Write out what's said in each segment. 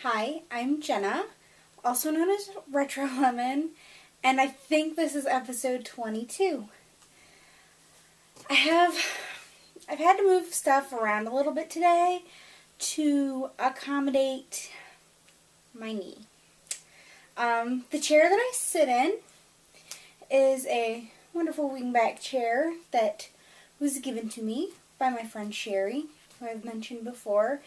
Hi, I'm Jenna, also known as Retro Lemon, and I think this is episode 22. I've had to move stuff around a little bit today to accommodate my knee. The chair that I sit in is a wonderful wingback chair that was given to me by my friend Sherry, who I've mentioned before.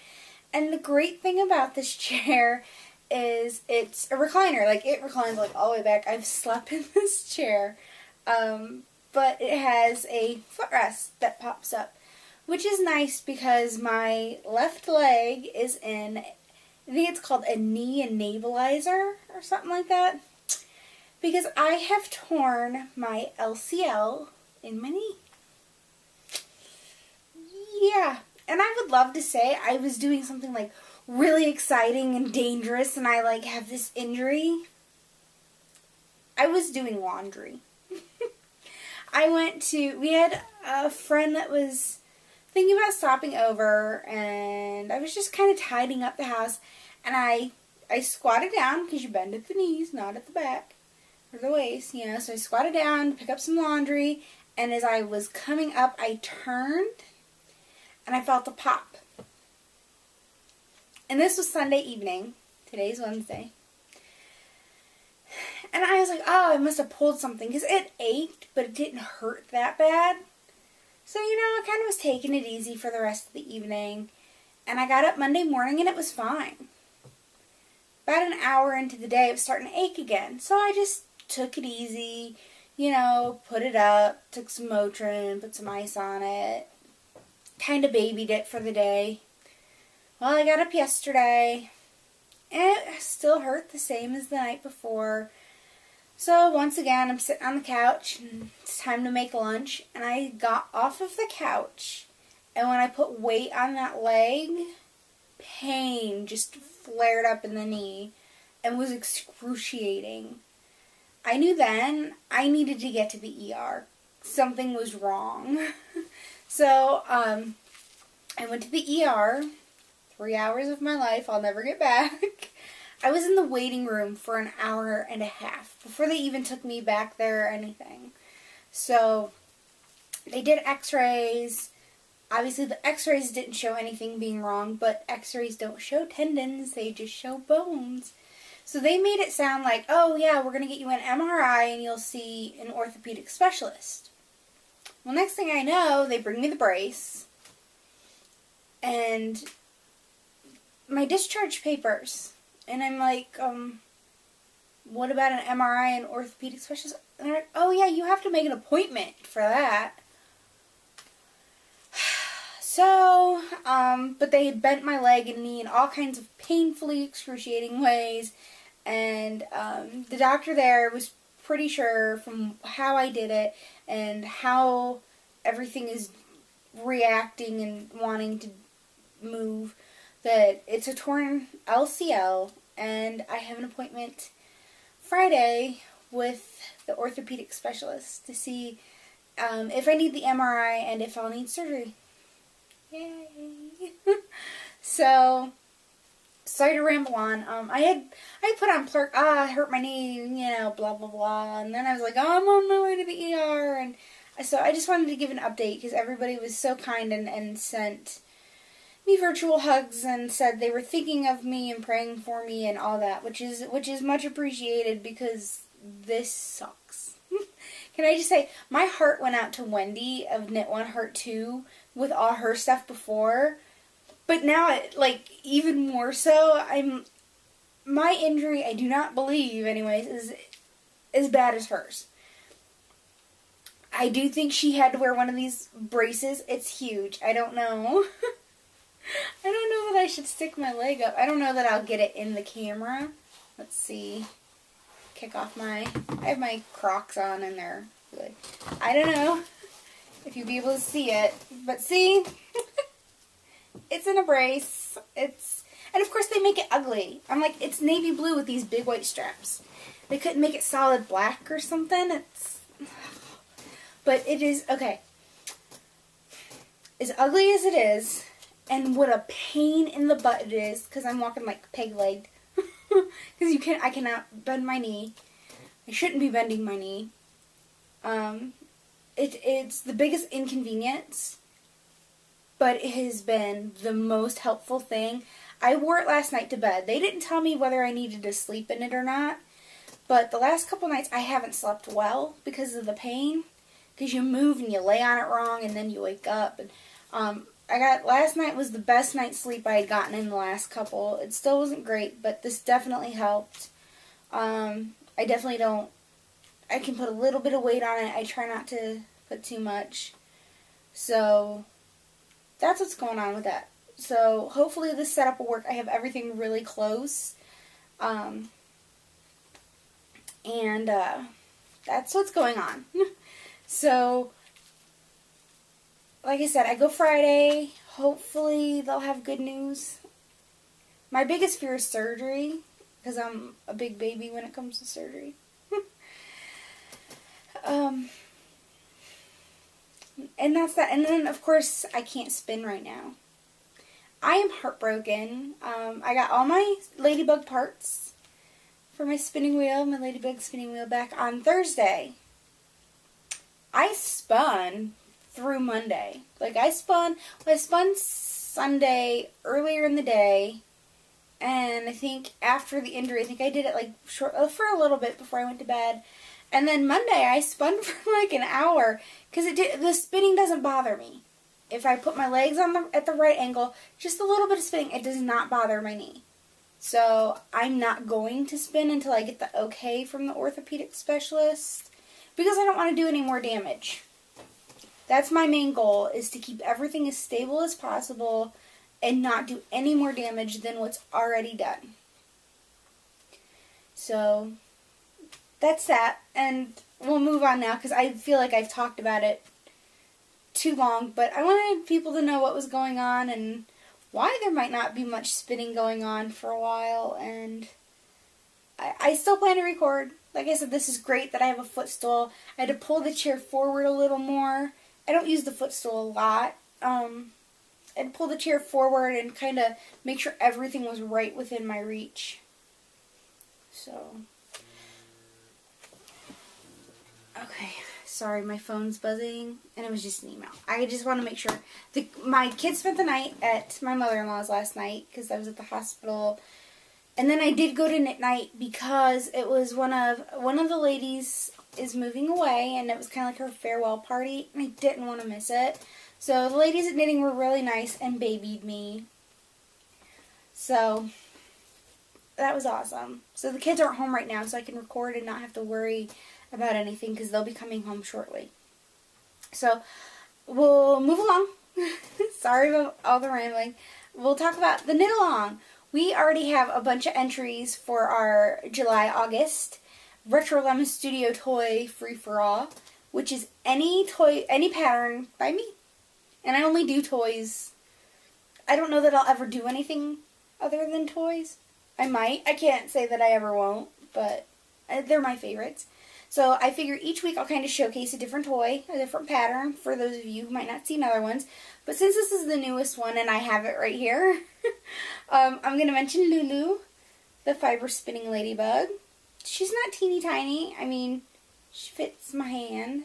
And the great thing about this chair is it's a recliner. Like, it reclines like all the way back. I've slept in this chair. But it has a footrest that pops up, which is nice because my left leg is in, I think it's called a knee enableizer or something like that, because I have torn my LCL in my knee. Yeah, and I would love to say I was doing something like really exciting and dangerous and I like have this injury. I was doing laundry. We had a friend that was thinking about stopping over, and I was just kind of tidying up the house, and I squatted down, because you bend at the knees, not at the back, or the waist, you know, so I squatted down to pick up some laundry, and as I was coming up, I turned, and I felt a pop. And this was Sunday evening. Today's Wednesday. And I was like, oh, I must have pulled something, because it ached, but it didn't hurt that bad. So, you know, I kind of was taking it easy for the rest of the evening. And I got up Monday morning and it was fine. About an hour into the day, it was starting to ache again. So I just took it easy, you know, put it up, took some Motrin, put some ice on it, kind of babied it for the day. Well, I got up yesterday, and it still hurt the same as the night before. So once again, I'm sitting on the couch, and it's time to make lunch, and I got off of the couch, and when I put weight on that leg, pain just flared up in the knee and was excruciating. I knew then I needed to get to the ER. Something was wrong. So, I went to the ER. 3 hours of my life I'll never get back. I was in the waiting room for an hour and a half before they even took me back there or anything. So they did x-rays. Obviously the x-rays didn't show anything being wrong, but x-rays don't show tendons, they just show bones. So they made it sound like, oh yeah, we're going to get you an MRI and you'll see an orthopedic specialist. Well, next thing I know, they bring me the brace and my discharge papers. And I'm like, what about an MRI and orthopedic specialist? And they're like, oh yeah, you have to make an appointment for that. So, but they had bent my leg and knee in all kinds of painfully excruciating ways. And the doctor there was pretty sure from how I did it and how everything is reacting and wanting to move that it's a torn LCL, and I have an appointment Friday with the orthopedic specialist to see if I need the MRI and if I'll need surgery. Yay! So, sorry to ramble on. I put on Plurk, I hurt my knee, you know, blah blah blah, and then I was like, oh, I'm on my way to the ER, and so I just wanted to give an update because everybody was so kind and sent me virtual hugs and said they were thinking of me and praying for me and all that, which is much appreciated because this sucks. Can I just say, my heart went out to Wendy of Knit One Heart 2 with all her stuff before, but now, like, even more so, my injury, I do not believe, anyways, is as bad as hers. I do think she had to wear one of these braces. It's huge. I don't know. I don't know that I should stick my leg up. I don't know that I'll get it in the camera. Let's see. I have my Crocs on and they're good. I don't know if you'll be able to see it. But see? It's in a brace. And of course they make it ugly. I'm like, it's navy blue with these big white straps. They couldn't make it solid black or something. But it is, okay. As ugly as it is, and what a pain in the butt it is, because I'm walking like peg-legged. Because I cannot bend my knee. I shouldn't be bending my knee. It's the biggest inconvenience, but it has been the most helpful thing. I wore it last night to bed. They didn't tell me whether I needed to sleep in it or not, but the last couple nights I haven't slept well because of the pain. Because you move and you lay on it wrong and then you wake up. And last night was the best night's sleep I had gotten in the last couple. It still wasn't great, but this definitely helped. I can put a little bit of weight on it. I try not to put too much. So that's what's going on with that. So hopefully this setup will work. I have everything really close. That's what's going on. So, like I said, I go Friday. Hopefully they'll have good news. My biggest fear is surgery, because I'm a big baby when it comes to surgery. And that's that. And then, of course, I can't spin right now. I am heartbroken. I got all my Ladybug parts for my spinning wheel, my Ladybug spinning wheel, back on Thursday. I spun through Monday. Like, I spun Sunday earlier in the day, and I think after the injury, I think I did it like for a little bit before I went to bed. And then Monday I spun for like an hour, because the spinning doesn't bother me. If I put my legs at the right angle, just a little bit of spinning, it does not bother my knee. So I'm not going to spin until I get the okay from the orthopedic specialist, because I don't want to do any more damage. That's my main goal, is to keep everything as stable as possible and not do any more damage than what's already done. So that's that, and we'll move on now, because I feel like I've talked about it too long, but I wanted people to know what was going on and why there might not be much spinning going on for a while, and I still plan to record. Like I said, this is great that I have a footstool. I had to pull the chair forward a little more. I don't use the footstool a lot. I'd pull the chair forward and kind of make sure everything was right within my reach. So, okay, sorry, my phone's buzzing, and it was just an email. I just want to make sure. My kids spent the night at my mother-in-law's last night, because I was at the hospital. And then I did go to knit night, because it was one of the ladies is moving away, and it was kind of like her farewell party, and I didn't want to miss it. So the ladies at knitting were really nice and babied me. So that was awesome. So the kids aren't home right now, so I can record and not have to worry about anything, because they'll be coming home shortly. So we'll move along. Sorry about all the rambling. We'll talk about the knit along. We already have a bunch of entries for our July-August Retro Lemon Studio toy free-for-all, which is any pattern by me. And I only do toys. I don't know that I'll ever do anything other than toys. I might. I can't say that I ever won't, but they're my favorites. So I figure each week I'll kind of showcase a different toy, a different pattern, for those of you who might not see other ones. But since this is the newest one and I have it right here, I'm going to mention Lulu, the fiber spinning ladybug. She's not teeny tiny. I mean, she fits my hand.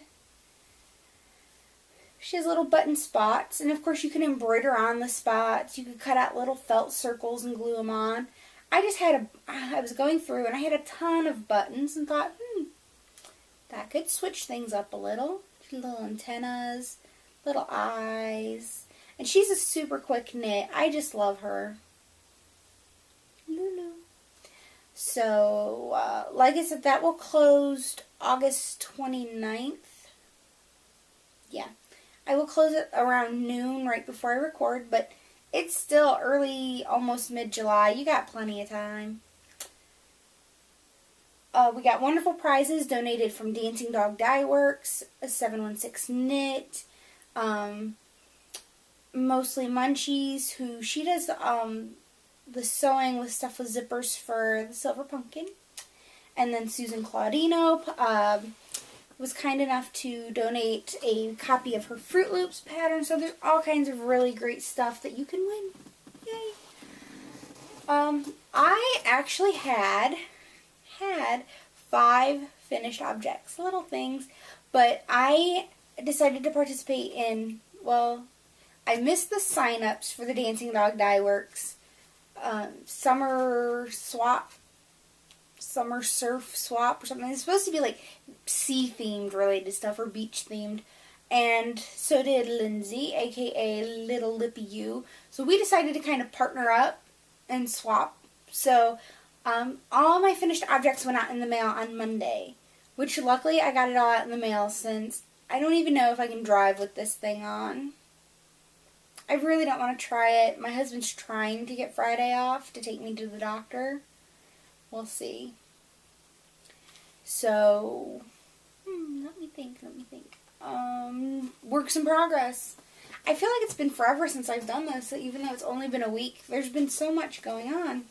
She has little button spots, and of course you can embroider on the spots. You could cut out little felt circles and glue them on. I was going through and I had a ton of buttons and thought, that could switch things up a little. Little antennas, little eyes. And she's a super quick knit. I just love her. Lulu. So, like I said, that will close August 29th. Yeah. I will close it around noon right before I record, but it's still early, almost mid-July. You got plenty of time. We got wonderful prizes donated from Dancing Dog Dye Works, a 716 Knit, mostly Munchies, who she does the sewing with stuff with zippers for the Silver Pumpkin, and then Susan Claudino, was kind enough to donate a copy of her Fruit Loops pattern. So there's all kinds of really great stuff that you can win. Yay! I actually had 5 finished objects, little things, but I decided to participate in, well, I missed the sign-ups for the Dancing Dog Dye Works summer surf swap or something. It's supposed to be like sea themed related stuff or beach themed, and so did Lindsay, aka Little Lippy U. So we decided to kind of partner up and swap. So all my finished objects went out in the mail on Monday, which luckily I got it all out in the mail, since I don't even know if I can drive with this thing on. I really don't want to try it. My husband's trying to get Friday off to take me to the doctor. We'll see. So, let me think. Works in progress. I feel like it's been forever since I've done this, so even though it's only been a week, there's been so much going on.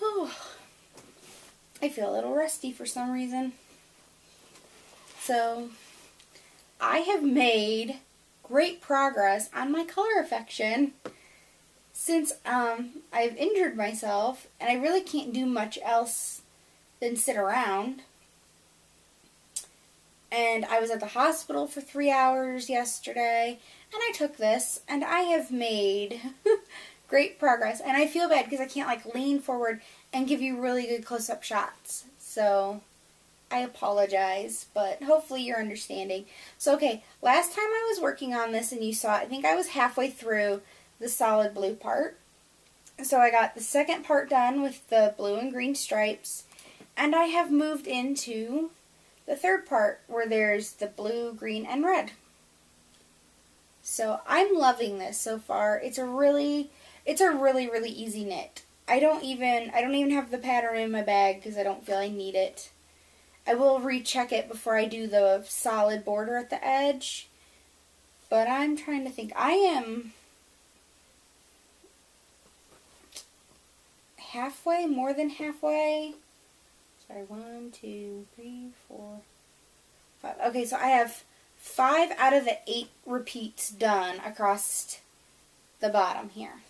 Oh, I feel a little rusty for some reason. So, I have made great progress on my color affection since I've injured myself and I really can't do much else than sit around. And I was at the hospital for 3 hours yesterday, and I took this, and I have made great progress. And I feel bad because I can't like lean forward and give you really good close-up shots. So I apologize, but hopefully you're understanding. So okay, last time I was working on this and you saw it, I think I was halfway through the solid blue part. So I got the second part done with the blue and green stripes, and I have moved into the third part where there's the blue, green, and red. So I'm loving this so far. It's a really easy knit. I don't even have the pattern in my bag because I don't feel I need it. I will recheck it before I do the solid border at the edge. But I'm trying to think. I am halfway, more than halfway. Sorry, 1, 2, 3, 4, 5. Okay, so I have 5 out of the 8 repeats done across the bottom here.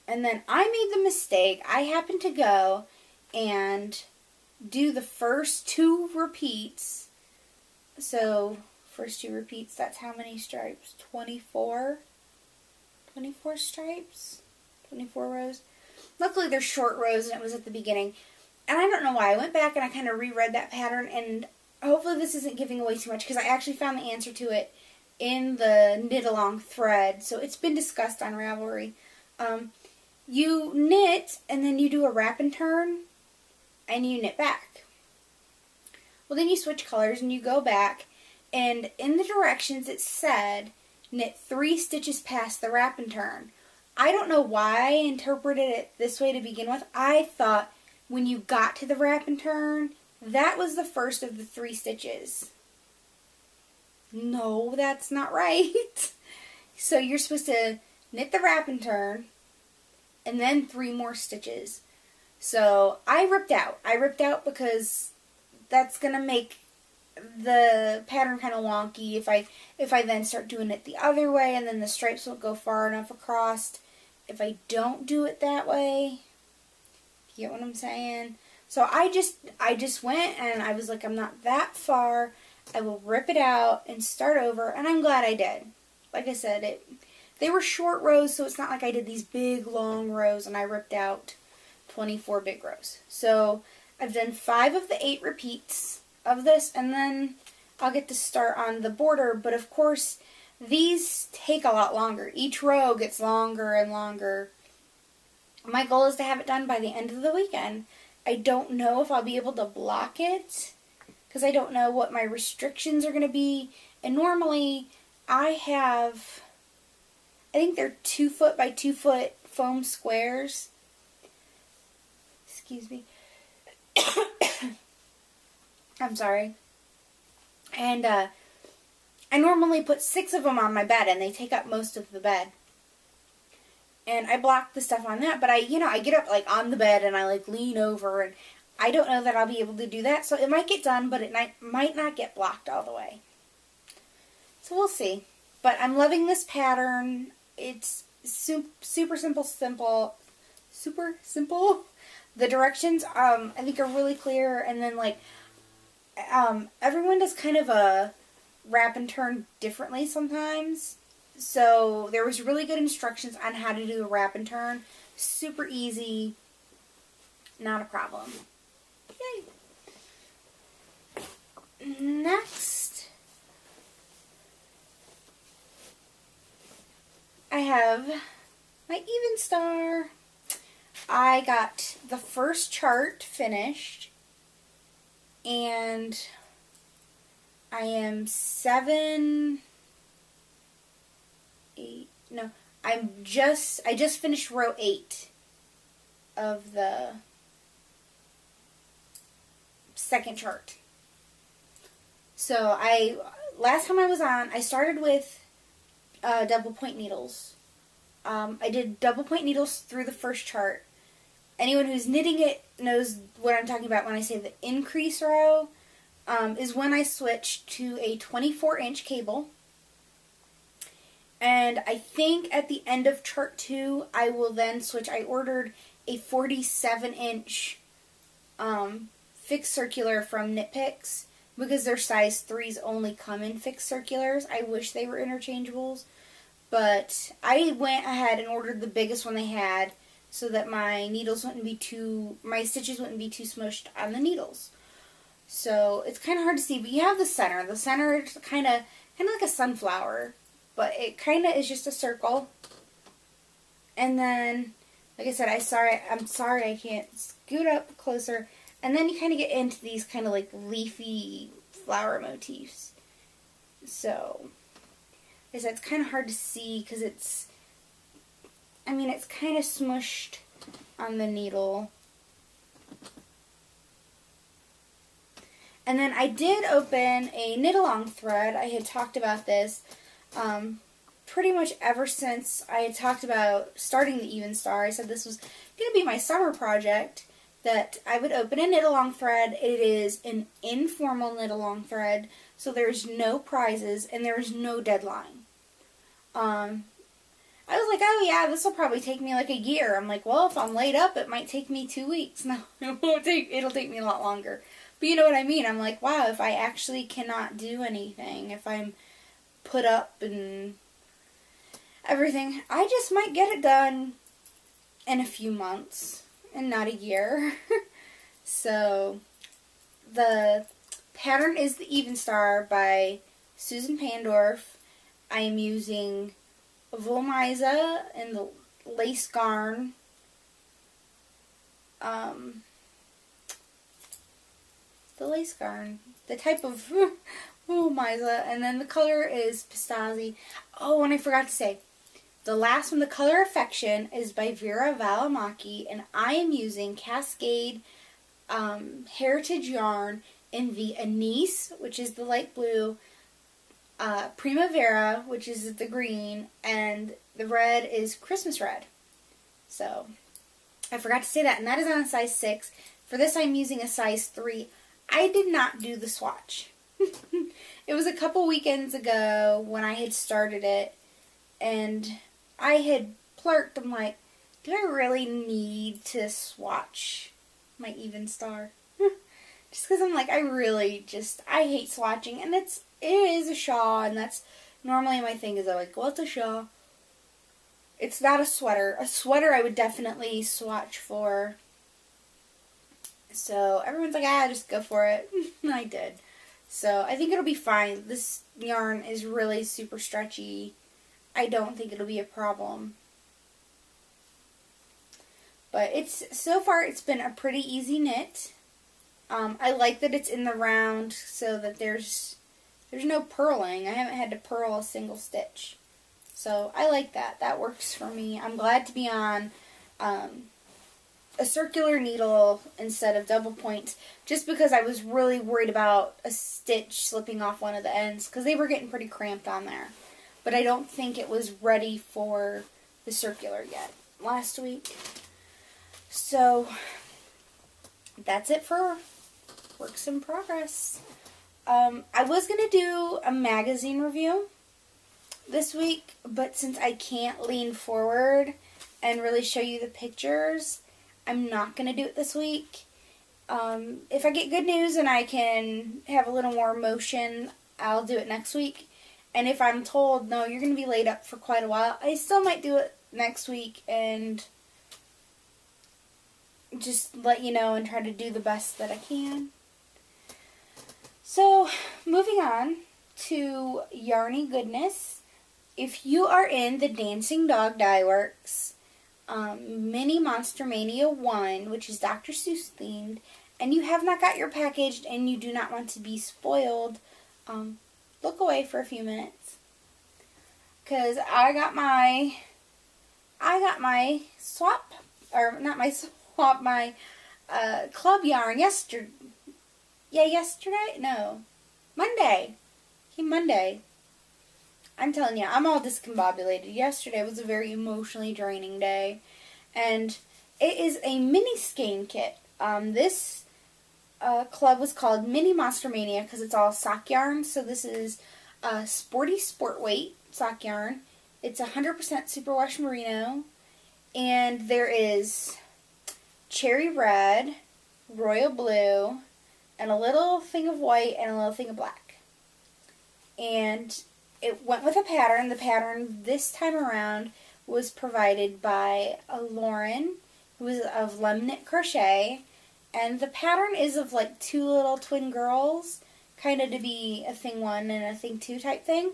And then I made the mistake. I happened to go and do the first 2 repeats. So, first 2 repeats, that's how many stripes? 24? 24 stripes? 24 rows? Luckily, they're short rows, and it was at the beginning. And I don't know why. I went back and I kind of reread that pattern, and hopefully this isn't giving away too much, because I actually found the answer to it in the knit-along thread. So it's been discussed on Ravelry. You knit, and then you do a wrap and turn, and you knit back. Well, then you switch colors, and you go back, and in the directions it said, knit 3 stitches past the wrap and turn. I don't know why I interpreted it this way to begin with. I thought when you got to the wrap and turn, that was the first of the 3 stitches. No, that's not right. So you're supposed to knit the wrap and turn, and then 3 more stitches. So I ripped out. I ripped out because that's going to make the pattern kind of wonky if I then start doing it the other way, and then the stripes won't go far enough across if I don't do it that way. You get what I'm saying? So I just went and I was like, I'm not that far. I will rip it out and start over, and I'm glad I did. Like I said, they were short rows, so it's not like I did these big long rows and I ripped out 24 big rows. So I've done 5 of the 8 repeats of this, and then I'll get to start on the border, but of course these take a lot longer. Each row gets longer and longer. My goal is to have it done by the end of the weekend. I don't know if I'll be able to block it because I don't know what my restrictions are going to be, and normally I think they're 2 foot by 2 foot foam squares. Excuse me. I'm sorry. And I normally put 6 of them on my bed, and they take up most of the bed. And I block the stuff on that, but I get up like on the bed and I like lean over, and I don't know that I'll be able to do that. So it might get done, but it might not get blocked all the way. So we'll see. But I'm loving this pattern. It's super simple. Super simple. The directions, I think are really clear. And then, like, everyone does kind of a wrap and turn differently sometimes. So there was really good instructions on how to do a wrap and turn. Super easy. Not a problem. Yay. Next, I have my Even Star. I got the first chart finished, and I am 7, 8, no, I just finished row 8 of the second chart. So last time I was on, I started with double point needles. I did double point needles through the first chart. Anyone who's knitting it knows what I'm talking about when I say the increase row is when I switched to a 24-inch cable. And I think at the end of chart 2, I will then switch. I ordered a 47-inch fixed circular from Knit Picks because their size 3s only come in fixed circulars. I wish they were interchangeables. But I went ahead and ordered the biggest one they had so that my stitches wouldn't be too smushed on the needles. So it's kind of hard to see, but you have the center. The center is kind of like a sunflower, but it kind of is just a circle. And then, like I said, I'm sorry I can't scoot up closer. And then you kind of get into these kind of like leafy flower motifs. So, like I said, it's kind of hard to see because it's kind of smushed on the needle. And then I did open a knit-along thread. I had talked about this pretty much ever since I had talked about starting the Even Star. I said this was going to be my summer project, that I would open a knit-along thread. It is an informal knit-along thread, so there's no prizes and there's no deadline. I was like, oh yeah, this will probably take me like a year. I'm like, well, if I'm laid up, it might take me 2 weeks. No, it'll take me a lot longer. But you know what I mean? I'm like, wow, if I actually cannot do anything, if I'm put up and everything, I just might get it done in a few months and not a year. So, the pattern is the Even Star by Susan Pandorf. I am using Wollmeise in the lace garn. The type of Wollmeise, and then the color is Pistazi. Oh, and I forgot to say, the last one, the color Affection, is by Vera Valimaki, and I am using Cascade Heritage yarn in the Anise, which is the light blue, Primavera, which is the green, and the red is Christmas red. So, I forgot to say that, and that is on a size 6. For this, I'm using a size 3. I did not do the swatch. It was a couple weekends ago when I had started it, and I had plurked. I'm like, do I really need to swatch my Even Star? Just because I'm like, I hate swatching, and it is a shawl, and that's normally my thing is I'm like, well, it's a shawl. It's not a sweater. A sweater I would definitely swatch for. So everyone's like, just go for it. I did. So I think it'll be fine. This yarn is really super stretchy. I don't think it'll be a problem. But so far it's been a pretty easy knit. I like that it's in the round so that there's no purling. I haven't had to purl a single stitch. So I like that. That works for me. I'm glad to be on a circular needle instead of double points, just because I was really worried about a stitch slipping off one of the ends because they were getting pretty cramped on there. But I don't think it was ready for the circular yet last week. So that's it for works in progress. I was going to do a magazine review this week, but since I can't lean forward and really show you the pictures, I'm not going to do it this week. If I get good news and I can have a little more emotion, I'll do it next week. And if I'm told, no, you're going to be laid up for quite a while, I still might do it next week and just let you know and try to do the best that I can. So, moving on to Yarny Goodness. If you are in the Dancing Dog Dye Works Mini Monster Mania 1, which is Dr. Seuss themed, and you have not got your package and you do not want to be spoiled, look away for a few minutes. Because I got my swap, or not my swap, my club yarn yesterday. Yeah, yesterday? No. Monday. Monday. I'm telling you, I'm all discombobulated. Yesterday was a very emotionally draining day. And it is a mini skein kit. This club was called Mini Monster Mania because it's all sock yarn. So this is sporty sport weight sock yarn. It's 100% superwash merino. And there is cherry red, royal blue, and a little thing of white and a little thing of black. And it went with a pattern. The pattern this time around was provided by Lauren, who is of Lem Knit Crochet. And the pattern is of like two little twin girls, kind of to be a thing 1 and a thing 2 type thing.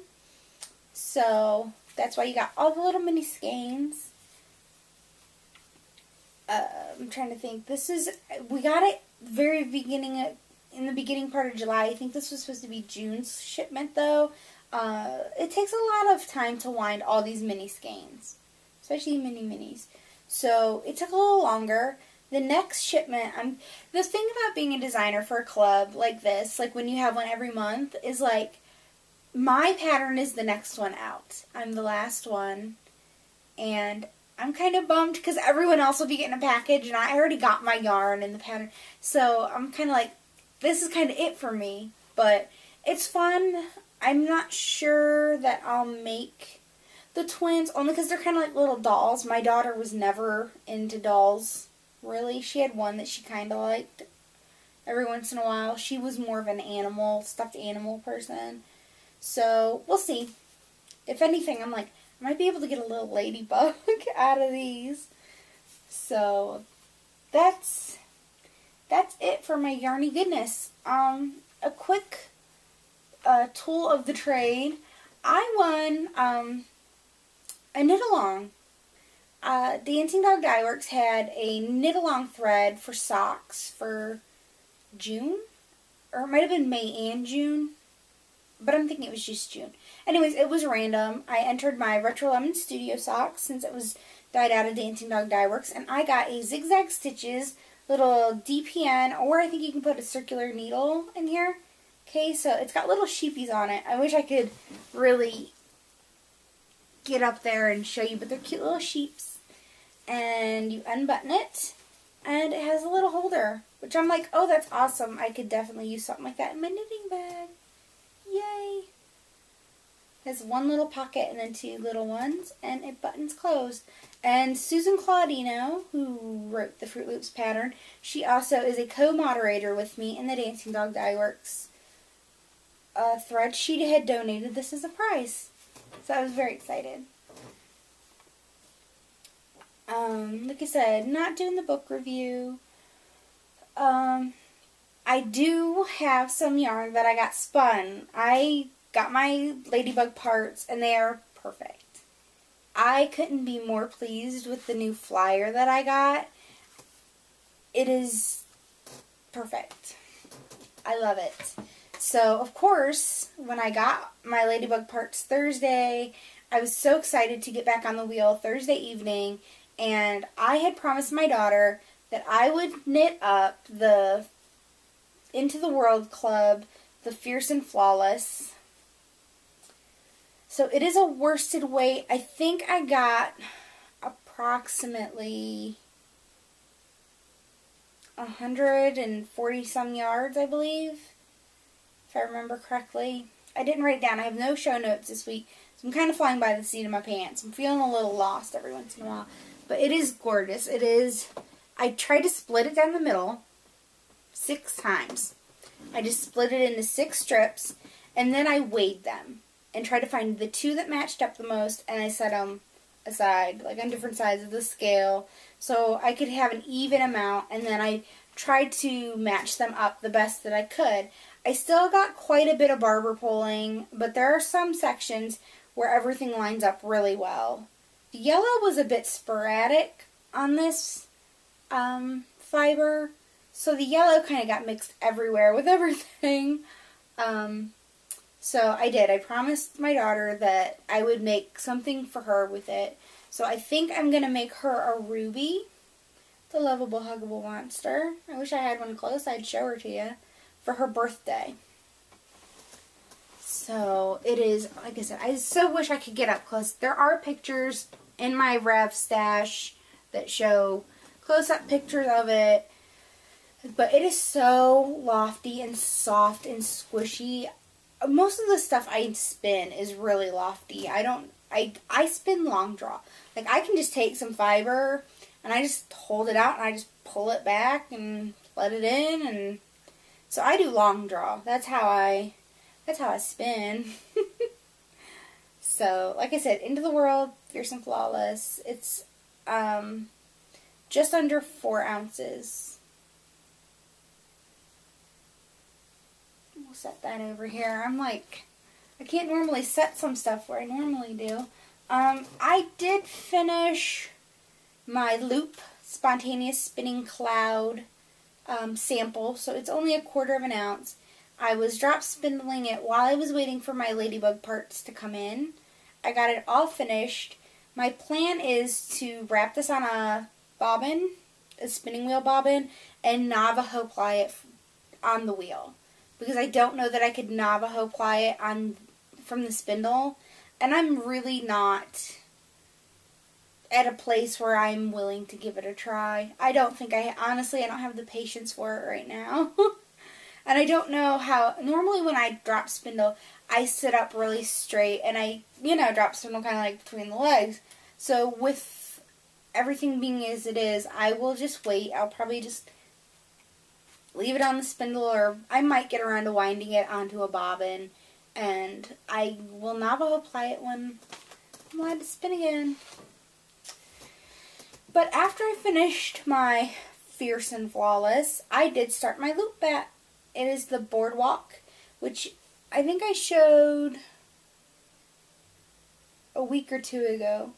So that's why you got all the little mini skeins. I'm trying to think. We got it very beginning, in the beginning part of July. I think this was supposed to be June's shipment though. It takes a lot of time to wind all these mini skeins, especially mini minis. So it took a little longer. The next shipment, the thing about being a designer for a club like this, like when you have one every month, is like, my pattern is the next one out. I'm the last one, and I'm kind of bummed because everyone else will be getting a package, and I already got my yarn and the pattern. So I'm kind of like, this is kind of it for me, but it's fun. I'm not sure that I'll make the twins, only because they're kind of like little dolls. My daughter was never into dolls, really. She had one that she kind of liked every once in a while. She was more of an stuffed animal person. So, we'll see. If anything, I'm like, I might be able to get a little ladybug out of these. So, that's it for my Yarny Goodness. A quick tool of the trade. I won a knit-along. Dancing Dog Dye Works had a knit-along thread for socks for June, or it might have been May and June, but I'm thinking it was just June. Anyways, it was random. I entered my Retro Lemon Studio socks since it was dyed out of Dancing Dog Dye Works, and I got a Zigzag Stitches little DPN, or I think you can put a circular needle in here. Okay, so it's got little sheepies on it. I wish I could really get up there and show you, but they're cute little sheeps. And you unbutton it, and it has a little holder, which I'm like, oh, that's awesome. I could definitely use something like that in my knitting bag. Yay! It has one little pocket and then two little ones, and it buttons closed. And Susan Claudino, who wrote the Fruit Loops pattern, she also is a co-moderator with me in the Dancing Dog Dye Works thread. She had donated this as a prize, so I was very excited. Like I said, not doing the book review. I do have some yarn that I got spun. I got my Ladybug parts, and they are perfect. I couldn't be more pleased with the new flyer that I got. It is perfect. I love it. So, of course, when I got my Ladybug parts Thursday, I was so excited to get back on the wheel Thursday evening, and I had promised my daughter that I would knit up the Into the World Club, the Fierce and Flawless. So it is a worsted weight. I think I got approximately 140 some yards, I believe, if I remember correctly. I didn't write it down. I have no show notes this week, so I'm kind of flying by the seat of my pants. I'm feeling a little lost every once in a while. But it is gorgeous. It is. I tried to split it down the middle 6 times. I just split it into 6 strips, and then I weighed them and tried to find the 2 that matched up the most, and I set them aside, like on different sides of the scale, so I could have an even amount, and then I tried to match them up the best that I could. I still got quite a bit of barber pulling, but there are some sections where everything lines up really well. The yellow was a bit sporadic on this fiber, so the yellow kind of got mixed everywhere with everything. So I did. I promised my daughter that I would make something for her with it. So I think I'm going to make her a Ruby, the lovable, huggable monster. I wish I had one close. I'd show her to you for her birthday. So it is, like I said, I so wish I could get up close. There are pictures in my Rev stash that show close-up pictures of it. But it is so lofty and soft and squishy. Most of the stuff I spin is really lofty. I spin long draw. Like, I can just take some fiber and I just hold it out and I just pull it back and let it in, and so I do long draw. That's how I spin. So, like I said, Into the World, Fierce and Flawless. It's just under 4 ounces. We'll set that over here. I'm like, I can't normally set some stuff where I normally do. I did finish my Loop Spontaneous Spinning Cloud sample, so it's only 1/4 ounce. I was drop spindling it while I was waiting for my ladybug parts to come in. I got it all finished. My plan is to wrap this on a bobbin, a spinning wheel bobbin, and Navajo ply it on the wheel, because I don't know that I could Navajo ply it on from the spindle, and I'm really not at a place where I'm willing to give it a try. Honestly, I don't have the patience for it right now. And I don't know how, normally when I drop spindle, I sit up really straight, and I, drop spindle kind of like between the legs. So with everything being as it is, I will just wait. I'll probably just leave it on the spindle, or I might get around to winding it onto a bobbin, and I will Navajo ply it when I'm allowed to spin again. But after I finished my Fierce and Flawless, I did start my loop bat. It is the Boardwalk, which I think I showed a week or 2 ago.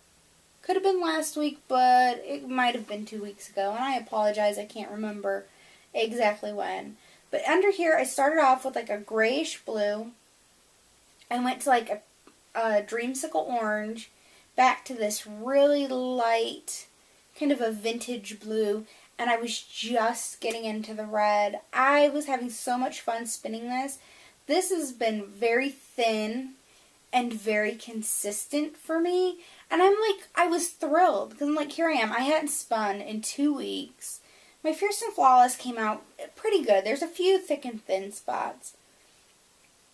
Could have been last week, but it might have been 2 weeks ago, and I apologize, I can't remember exactly when. But under here, I started off with like a grayish blue. I went to like a dreamsicle orange, back to this really light, kind of a vintage blue, and I was just getting into the red. I was having so much fun spinning this. This has been very thin and very consistent for me, and I was thrilled, because I'm like, here I am. I hadn't spun in 2 weeks. My Fierce and Flawless came out pretty good. There's a few thick and thin spots,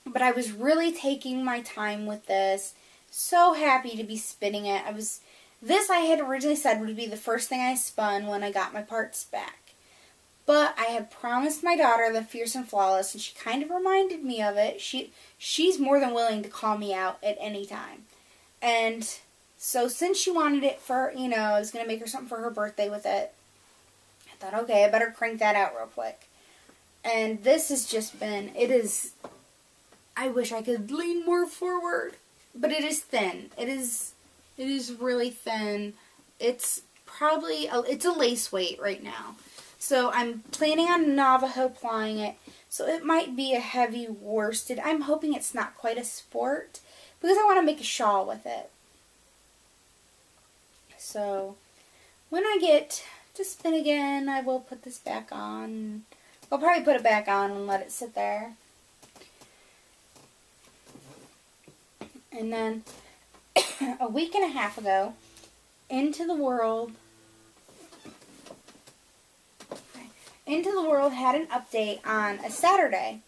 but I was really taking my time with this. So happy to be spinning it. This I had originally said would be the first thing I spun when I got my parts back. But I had promised my daughter the Fierce and Flawless, and she kind of reminded me of it. She's more than willing to call me out at any time. And so since she wanted it for, I was going to make her something for her birthday with it, I thought, okay, I better crank that out real quick. And this has just been, I wish I could lean more forward, but it is thin. It is really thin. It's a lace weight right now. So I'm planning on Navajo plying it. So it might be a heavy worsted. I'm hoping it's not quite a sport, because I want to make a shawl with it. So when I get to spin again, I will put this back on. I'll probably put it back on and let it sit there. And then a week and a half ago, Into the World Into the World had an update on a Saturday.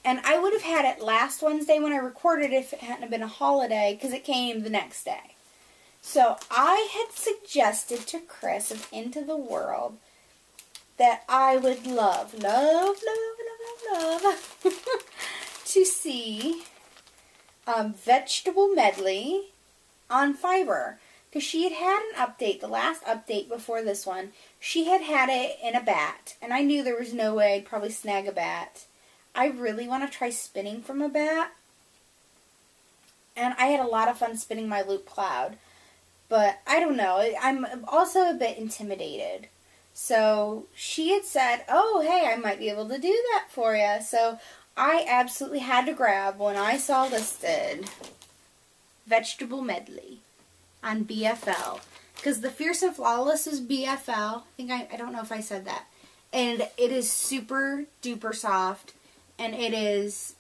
And I would have had it last Wednesday when I recorded if it hadn't been a holiday, because it came the next day. So I had suggested to Chris of Into the World that I would love to see Vegetable Medley on Fiverr. Because she had had an update, the last update before this one, she had had it in a bat. And I knew there was no way I'd probably snag a bat. I really want to try spinning from a bat. And I had a lot of fun spinning my Loop Cloud. But I don't know, I'm also a bit intimidated. So she had said, oh, hey, I might be able to do that for you. So I absolutely had to grab when I saw listed Vegetable Medley on BFL, because the Fierce and Flawless is BFL. I don't know if I said that. And it is super duper soft, and it is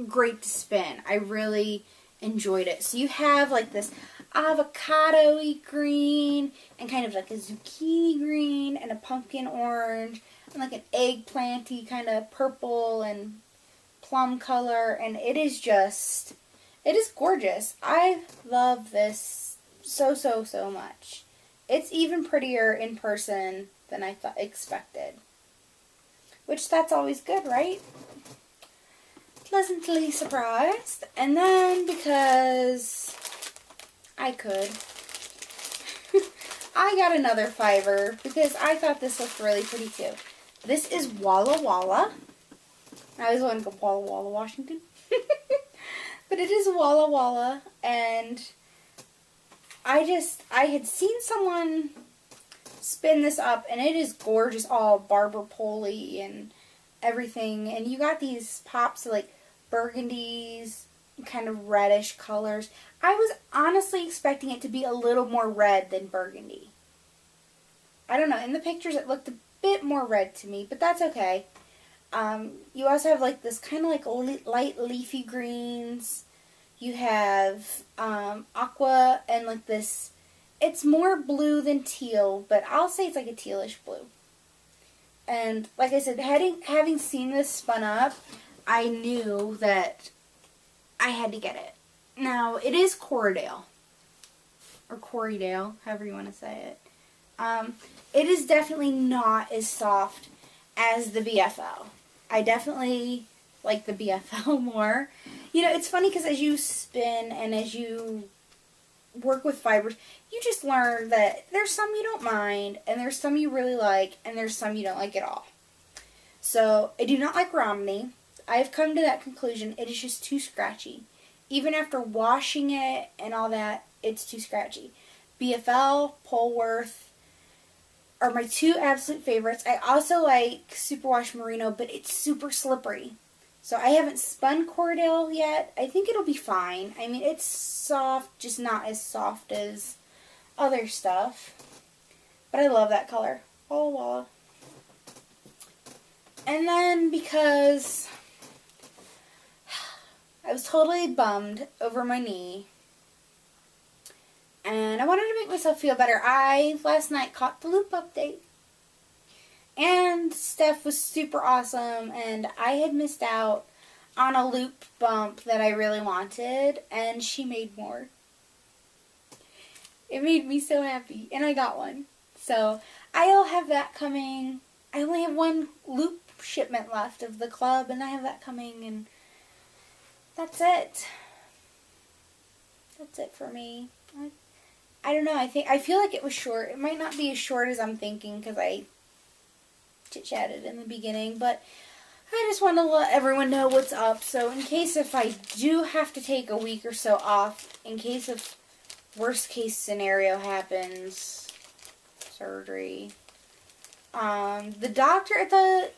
great to spin. I really enjoyed it. So you have like this avocado-y green, and kind of like a zucchini green, and a pumpkin orange, and like an eggplanty kind of purple and plum color, and it is gorgeous. I love this so much. It's even prettier in person than I expected. Which, that's always good, right? Pleasantly surprised. And then, because I could, I got another Fiverr because I thought this looked really pretty too. This is Walla Walla. I always want to go Walla Walla, Washington. But it is Walla Walla, and I had seen someone spin this up, and it is gorgeous, all barber pole-y and everything. And you got these pops of like burgundies, kind of reddish colors. I was honestly expecting it to be a little more red than burgundy. I don't know, in the pictures it looked a bit more red to me, but that's okay. You also have like this kind of like light leafy greens. You have aqua and like this, it's more blue than teal, but I'll say it's like a tealish blue. And like I said, having seen this spun up, I knew that I had to get it. Now, it is Corriedale, or Corriedale, however you want to say it. It is definitely not as soft as the BFL. I definitely like the BFL more. You know, it's funny because as you spin and as you work with fibers, you just learn that there's some you don't mind, and there's some you really like, and there's some you don't like at all. So, I do not like Romney. I've come to that conclusion. It is just too scratchy. Even after washing it and all that, it's too scratchy. BFL, Polworth are my two absolute favorites. I also like Superwash Merino, but it's super slippery. So I haven't spun Corriedale yet. I think it'll be fine. I mean, it's soft, just not as soft as other stuff. But I love that color. Walla Walla. And then, because I was totally bummed over my knee, and I wanted to make myself feel better, I, last night, caught the Loop update. And Steph was super awesome, and I had missed out on a Loop bump that I really wanted, and she made more. It made me so happy, and I got one. So, I'll have that coming. I only have one Loop shipment left of the club, and I have that coming, and that's it. That's it for me. I don't know, I feel like it was short. It might not be as short as I'm thinking because I chit-chatted in the beginning, but I just want to let everyone know what's up. So in case if I do have to take a week or so off, in case if worst case scenario happens, surgery, the doctor at the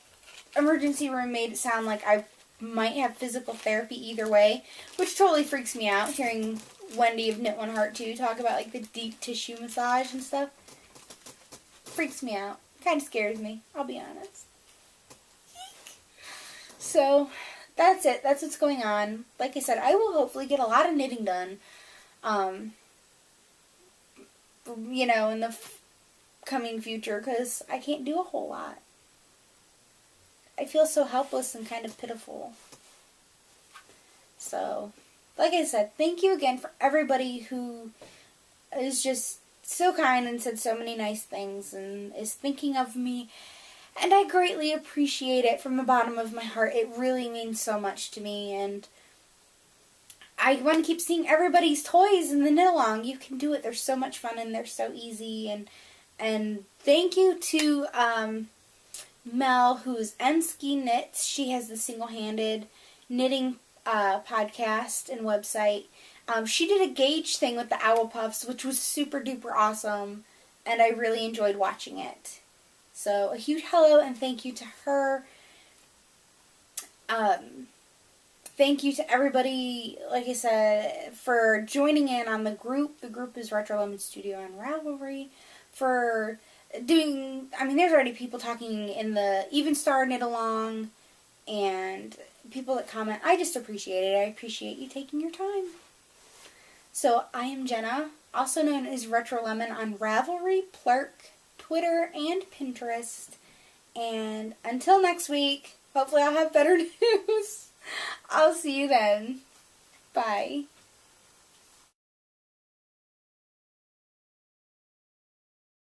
emergency room made it sound like I might have physical therapy either way, which totally freaks me out, hearing Wendy of Knit One Heart 2 talk about like the deep tissue massage and stuff. Freaks me out. Kind of scares me, I'll be honest. So, that's it. That's what's going on. Like I said, I will hopefully get a lot of knitting done, you know, in the coming future, because I can't do a whole lot. I feel so helpless and kind of pitiful. So, like I said, thank you again for everybody who is just so kind and said so many nice things and is thinking of me. And I greatly appreciate it from the bottom of my heart. It really means so much to me. And I want to keep seeing everybody's toys in the knit along. You can do it. They're so much fun and they're so easy. And thank you to Mel, who's Enski Knits. She has the single-handed knitting podcast and website. She did a gauge thing with the Owl Puffs, which was super duper awesome, and I really enjoyed watching it. So a huge hello and thank you to her. Thank you to everybody, like I said, for joining in on the group. The group is Retro Lemon Studio on Ravelry. For doing, there's already people talking in the Even Star Knit Along and people that comment. I just appreciate it. I appreciate you taking your time. So I am Jenna, also known as Retro Lemon on Ravelry, Plurk, Twitter, and Pinterest. And until next week, hopefully I'll have better news. I'll see you then. Bye.